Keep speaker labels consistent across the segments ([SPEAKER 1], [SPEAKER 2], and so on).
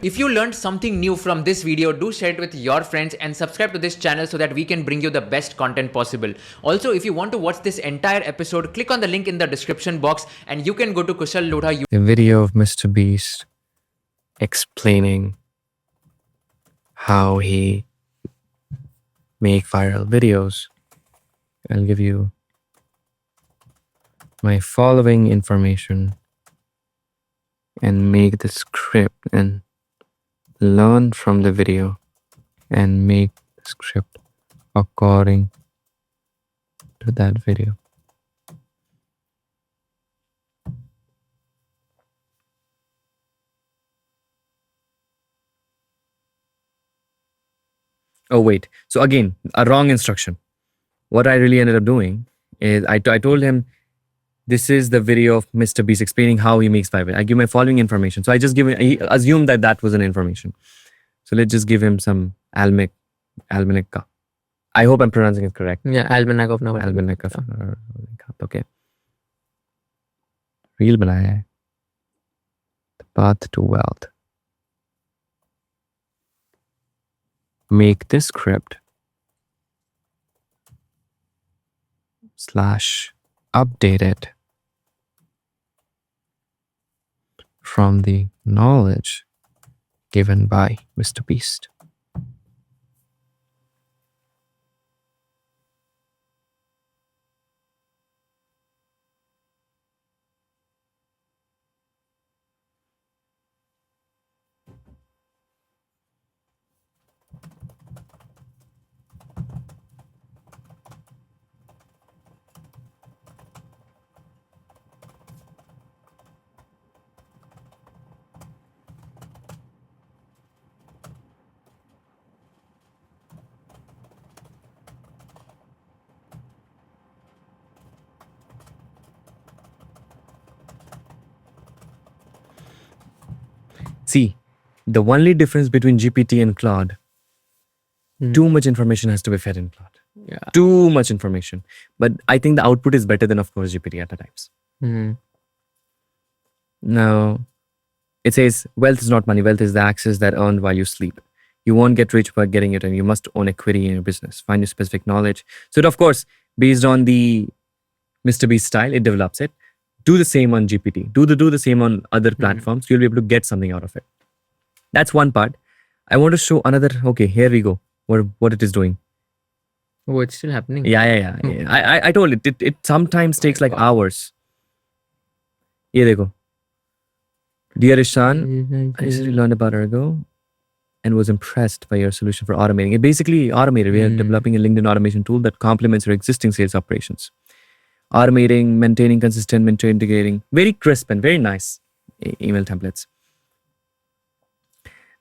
[SPEAKER 1] If you learned something new from this video, do share it with your friends and subscribe to this channel so that we can bring you the best content possible. Also, if you want to watch this entire episode, click on the link in the description box and you can go to Kushal Lodha.
[SPEAKER 2] The video of Mr. Beast explaining how he make viral videos. I'll give you my following information and make the script and learn from the video and make the script according to that video. Oh, wait. So again, a wrong instruction. What I really ended up doing is I told him, this is the video of Mr. Beast explaining how he makes private. I give my following information. So I just he assumed that that was an information. So let's just give him some almanac. I hope I'm pronouncing it correct.
[SPEAKER 3] Yeah, almanac of Navaratri.
[SPEAKER 2] Almanac of okay. Reel banaya hai. The path to wealth. Make this script / update it from the knowledge given by Mr. Beast. See, the only difference between GPT and Claude, too much information has to be fed in Claude.
[SPEAKER 3] Yeah.
[SPEAKER 2] Too much information. But I think the output is better than, of course, GPT at times. Now, it says, wealth is not money. Wealth is the access that earned while you sleep. You won't get rich by getting it, and you must own equity in your business. Find your specific knowledge. So, of course, based on the Mr. Beast style, it develops it. Do the same on GPT. Do the same on other platforms. You'll be able to get something out of it. That's one part. I want to show another. Okay, here we go. What it is doing.
[SPEAKER 3] Oh, it's still happening.
[SPEAKER 2] Yeah. I told it. It sometimes takes like hours. Ye dekho. Dear Ishan, I recently learned about it ago and was impressed by your solution for automating. It basically automated. We are developing a LinkedIn automation tool that complements your existing sales operations. Automating, maintaining consistent, integrating. Very crisp and very nice email templates.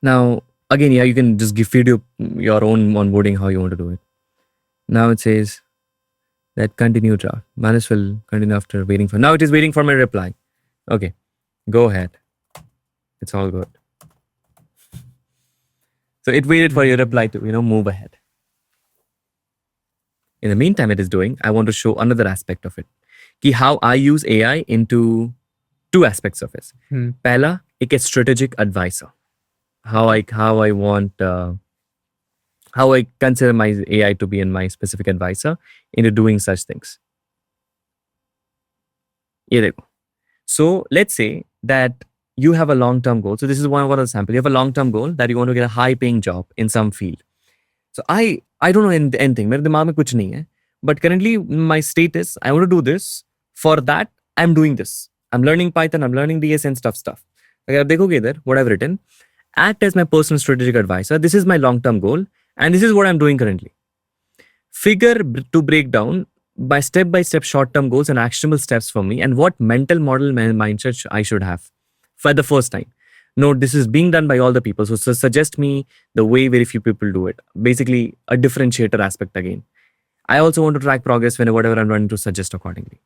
[SPEAKER 2] Now, again, yeah, you can just feed your own onboarding how you want to do it. Now it says that continue draft. Manus will continue after waiting for. Now it is waiting for my reply. Okay, go ahead. It's all good. So it waited for your reply to, move ahead. In the meantime, it is doing, I want to show another aspect of it. Ki how I use AI into two aspects of it. Pehla, ek strategic advisor. How I consider my AI to be in my specific advisor into doing such things. Ye dekho. So let's say that you have a long-term goal. So this is one of the sample. You have a long-term goal that you want to get a high-paying job in some field. So I don't know anything. मेरे दिमाग में कुछ नहीं है. But currently my status, I want to do this. For that, I'm doing this. I'm learning Python. I'm learning DS and stuff. अगर आप देखोगे इधर, what I've written, act as my personal strategic advisor. This is my long-term goal. And this is what I'm doing currently. Figure to break down by step-by-step short-term goals and actionable steps for me and what mental model mindset I should have for the first time. Note, this is being done by all the people. So suggest me the way very few people do it. Basically, a differentiator aspect again. I also want to track progress whatever I'm running to suggest accordingly.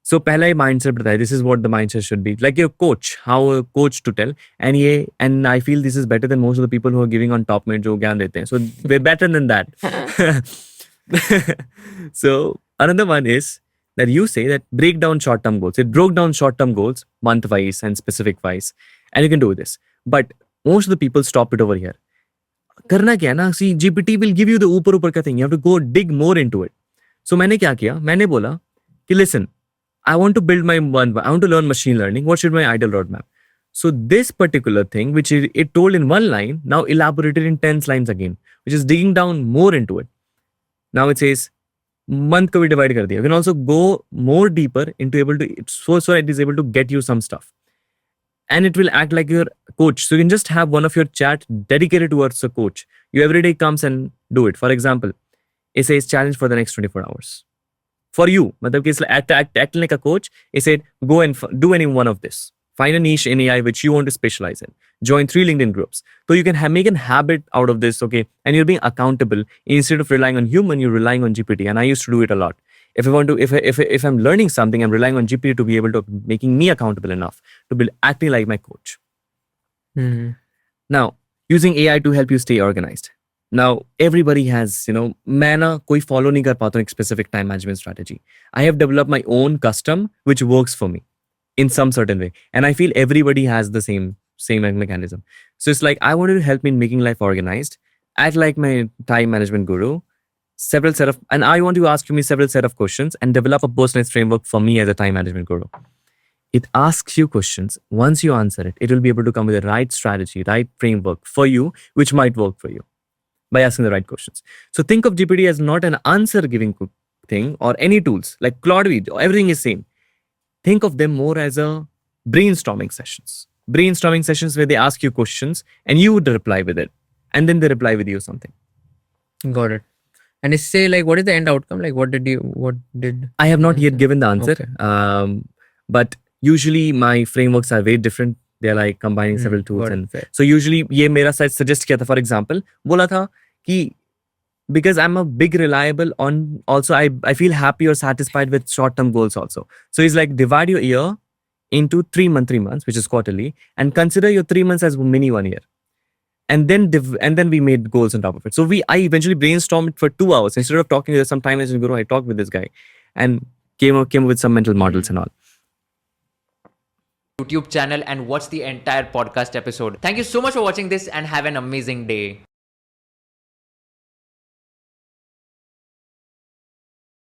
[SPEAKER 2] So, पहला mindset बताया. This is what the mindset should be. Like your coach, how a coach to tell. And I feel this is better than most of the people who are giving on top mate जो ज्ञान देते हैं. So we're better than that. So another one is that you say that break down short-term goals. It broke down short-term goals month-wise and specific-wise. And you can do this. But Most of the people stop it over here. करना क्या है ना, see GPT will give you the ऊपर ऊपर का thing. You have to go dig more into it. So मैंने क्या किया, मैंने बोला कि listen, I want to build I want to learn machine learning. What should my ideal roadmap? So this particular thing, which it told in one line, now elaborated in 10 lines again, which is digging down more into it. Now it says month को भी divide कर दिया. You can also go more deeper into so it is able to get you some stuff. And it will act like your coach. So you can just have one of your chat dedicated towards a coach. You every day comes and do it. For example, it says challenge for the next 24 hours. For you, matlab ki act like a coach. It said go and do any one of this. Find a niche in AI which you want to specialize in. Join 3 LinkedIn groups. So you can make a habit out of this, okay? And you're being accountable. Instead of relying on human, you're relying on GPT. And I used to do it a lot. If I want to, if I'm learning something, I'm relying on GPT to be able to making me accountable enough to be acting like my coach.
[SPEAKER 3] Mm-hmm.
[SPEAKER 2] Now, using AI to help you stay organized. Now, everybody has, मैं ना कोई follow नहीं कर पाता हूँ एक specific time management strategy. I have developed my own custom which works for me in some certain way, and I feel everybody has the same mechanism. So it's like I wanted to help me in making life organized, act like my time management guru. And I want you to ask me several set of questions and develop a personalized framework for me as a time management guru. It asks you questions. Once you answer it, it will be able to come with the right strategy, right framework for you, which might work for you by asking the right questions. So think of GPT as not an answer giving thing or any tools like Claude, everything is same. Think of them more as a brainstorming sessions where they ask you questions and you would reply with it. And then they reply with you something.
[SPEAKER 3] Got it. And it's say like, what is the end outcome? Like, what did
[SPEAKER 2] I have not yet given the answer.
[SPEAKER 3] Okay.
[SPEAKER 2] But usually my frameworks are very different. They're like combining several tools.
[SPEAKER 3] got it,
[SPEAKER 2] And
[SPEAKER 3] fair.
[SPEAKER 2] so usually ये मेरा site suggest किया था, for example, बोला था कि because I'm a big reliable on also I feel happy or satisfied with short-term goals also. So it's like divide your year into 3 months, which is quarterly, and consider your 3 months as mini 1 year. And then we made goals on top of it. So I eventually brainstormed for 2 hours. Instead of talking to some time management guru, I talked with this guy and came up with some mental models and all.
[SPEAKER 1] YouTube channel and watch the entire podcast episode. Thank you so much for watching this and have an amazing day.